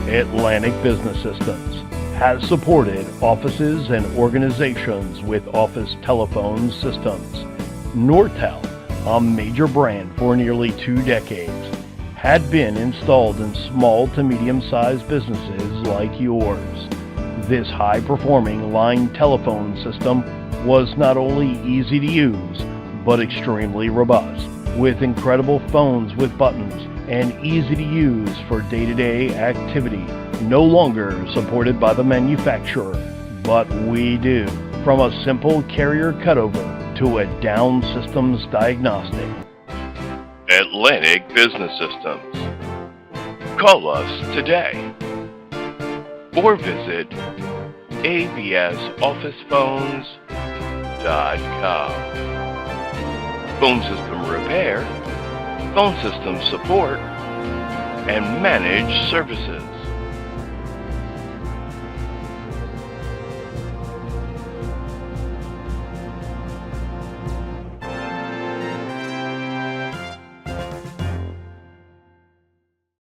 Atlantic Business Systems has supported offices and organizations with office telephone systems. Nortel, a major brand for nearly 2 decades, had been installed in small to medium-sized businesses like yours. This high-performing line telephone system was not only easy to use, but extremely robust, with incredible phones with buttons and easy to use for day-to-day activity. No longer supported by the manufacturer, but we do. From a simple carrier cutover to a down systems diagnostic. Atlantic Business Systems. Call us today or visit absofficephones.com. Phone System Repair, Phone System Support, and Managed Services.